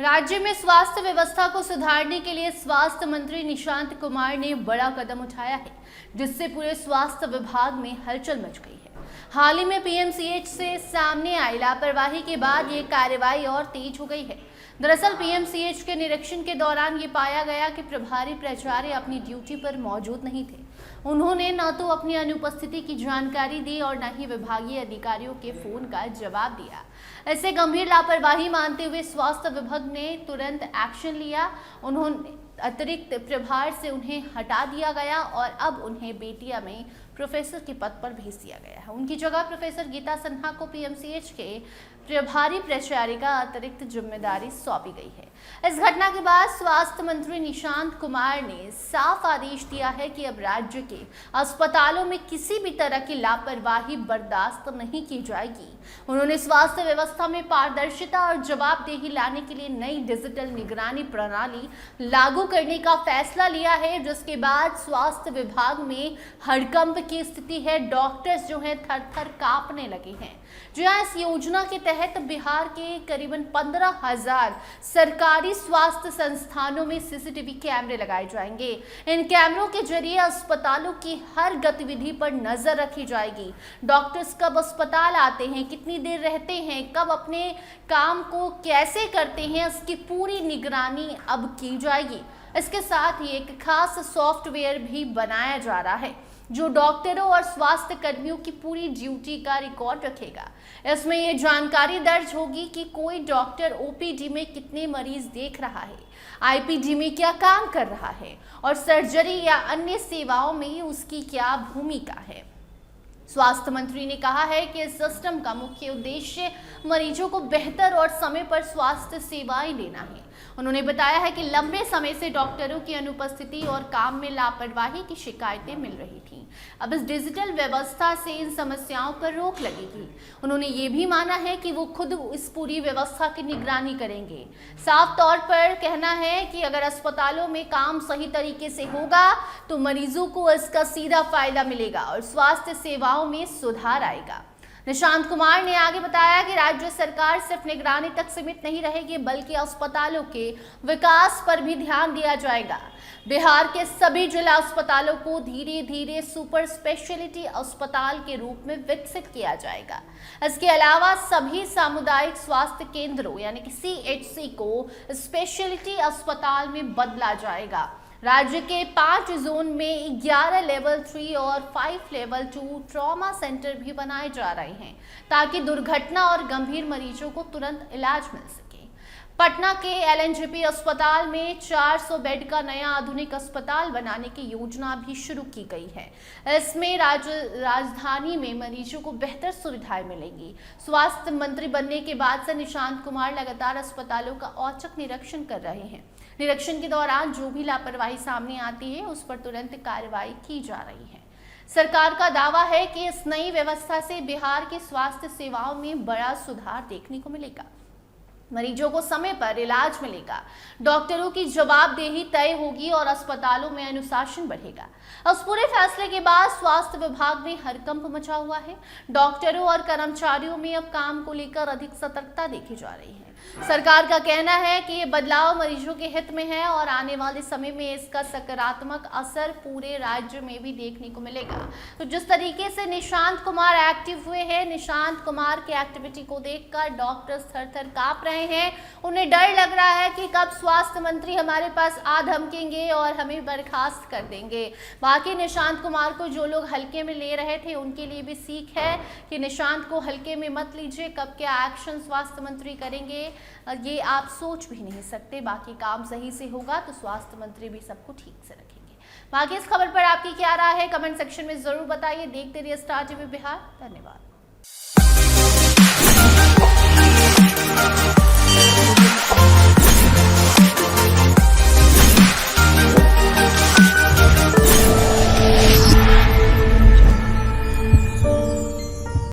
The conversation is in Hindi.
राज्य में स्वास्थ्य व्यवस्था को सुधारने के लिए स्वास्थ्य मंत्री निशांत कुमार ने बड़ा कदम उठाया है, जिससे पूरे स्वास्थ्य विभाग में हलचल मच गई है। हाल ही में पीएमसीएच से सामने आई लापरवाही के बाद ये कार्रवाई और तेज हो गई है। दरअसल पीएमसीएच के निरीक्षण के दौरान ये पाया गया कि प्रभारी प्राचार्य अपनी ड्यूटी पर मौजूद नहीं थे। उन्होंने न तो अपनी अनुपस्थिति की जानकारी दी और न ही विभागीय अधिकारियों के फोन का जवाब दिया। ऐसे गंभीर लापरवाही मानते हुए स्वास्थ्य विभाग ने तुरंत एक्शन लिया। उन्होंने अतिरिक्त प्रभार से उन्हें हटा दिया गया और अब उन्हें बेतिया में प्रोफेसर के पद पर भेज दिया गया है। उनकी जगह प्रोफेसर गीता सिन्हा को पीएमसीएच के प्रभारी प्राचार्य का अतिरिक्त जिम्मेदारी सौंपी गई है। इस घटना के बाद स्वास्थ्य मंत्री निशांत कुमार ने साफ आदेश दिया है कि अब राज्य के अस्पतालों में किसी भी तरह की लापरवाही बर्दाश्त नहीं की जाएगी। उन्होंने स्वास्थ्य व्यवस्था में पारदर्शिता और जवाबदेही लाने के लिए नई डिजिटल निगरानी प्रणाली लागू करने का फैसला लिया है, जिसके बाद स्वास्थ्य विभाग में हड़कंप की स्थिति है। डॉक्टर्स जो हैं थर-थर कांपने लगे हैं। जी हां, इस योजना के तहत बिहार के करीबन 15,000 सरकारी स्वास्थ्य संस्थानों में सीसीटीवी कैमरे लगाए जाएंगे। इन कैमरों के जरिए अस्पतालों की हर गतिविधि पर नजर रखी जाएगी। डॉक्टर्स कब अस्पताल आते हैं, कितनी देर रहते हैं, कब अपने काम को कैसे करते हैं, इसकी पूरी निगरानी अब की जाएगी। इसके साथ ही एक खास सॉफ्टवेयर भी बनाया जा रहा है जो डॉक्टरों और स्वास्थ्य कर्मियों की पूरी ड्यूटी का रिकॉर्ड रखेगा। इसमें यह जानकारी दर्ज होगी कि कोई डॉक्टर ओपीडी में कितने मरीज देख रहा है, आईपीडी में क्या काम कर रहा है और सर्जरी या अन्य सेवाओं में उसकी क्या भूमिका है। स्वास्थ्य मंत्री ने कहा है कि इस सिस्टम का मुख्य उद्देश्य मरीजों को बेहतर और समय पर स्वास्थ्य सेवाएं देना है। उन्होंने बताया है कि लंबे समय से डॉक्टरों की अनुपस्थिति और काम में लापरवाही की शिकायतें मिल रही थीं। अब इस डिजिटल व्यवस्था से इन समस्याओं पर रोक लगेगी। उन्होंने ये भी माना है कि वो खुद इस पूरी व्यवस्था की निगरानी करेंगे। साफ तौर पर कहना है कि अगर अस्पतालों में काम सही तरीके से होगा तो मरीजों को इसका सीधा फायदा मिलेगा और स्वास्थ्य सेवाओं में सुधार आएगा। निशांत कुमार ने आगे बताया कि राज्य सरकार सिर्फ निगरानी तक सीमित नहीं रहेगी, बल्कि अस्पतालों के विकास पर भी ध्यान दिया जाएगा। बिहार के सभी जिला अस्पतालों को धीरे धीरे सुपर स्पेशलिटी अस्पताल के रूप में विकसित किया जाएगा। इसके अलावा सभी सामुदायिक स्वास्थ्य केंद्रों यानी कि सीएचसी को स्पेशलिटी अस्पताल में बदला जाएगा। राज्य के 5 जोन में 11 लेवल 3 और 5 लेवल 2 ट्रॉमा सेंटर भी बनाए जा रहे हैं, ताकि दुर्घटना और गंभीर मरीजों को तुरंत इलाज मिल सके। पटना के एलएनजेपी अस्पताल में 400 बेड का नया आधुनिक अस्पताल बनाने की योजना भी शुरू की गई है। इसमें राजधानी में मरीजों को बेहतर सुविधाएं मिलेंगी। स्वास्थ्य मंत्री बनने के बाद से निशांत कुमार लगातार अस्पतालों का औचक निरीक्षण कर रहे हैं। निरीक्षण के दौरान जो भी लापरवाही सामने आती है उस पर तुरंत कार्रवाई की जा रही है। सरकार का दावा है कि इस नई व्यवस्था से बिहार के स्वास्थ्य सेवाओं में बड़ा सुधार देखने को मिलेगा। मरीजों को समय पर इलाज मिलेगा, डॉक्टरों की जवाबदेही तय होगी और अस्पतालों में अनुशासन बढ़ेगा। उस पूरे फैसले के बाद स्वास्थ्य विभाग में हड़कंप मचा हुआ है। डॉक्टरों और कर्मचारियों में अब काम को लेकर अधिक सतर्कता देखी जा रही है। सरकार का कहना है कि ये बदलाव मरीजों के हित में है और आने वाले समय में इसका सकारात्मक असर पूरे राज्य में भी देखने को मिलेगा। तो जिस तरीके से निशांत कुमार एक्टिव हुए हैं, निशांत कुमार की एक्टिविटी को देखकर डॉक्टर्स थर-थर कांप रहे हैं। उन्हें डर लग रहा है कि कब स्वास्थ्य मंत्री हमारे पास आ धमकेंगे और हमें बर्खास्त कर देंगे। बाकी निशांत कुमार को जो लोग हल्के में ले रहे थे उनके लिए भी सीख है कि निशांत को हल्के में मत लीजिए। कब क्या एक्शन स्वास्थ्य मंत्री करेंगे ये आप सोच भी नहीं सकते। बाकी काम सही से होगा तो स्वास्थ्य मंत्री भी सबको ठीक से रखेंगे। बाकी इस खबर पर आपकी क्या राय है, कमेंट सेक्शन में जरूर बताइए। देखते रहिए स्टार टीवी बिहार। धन्यवाद।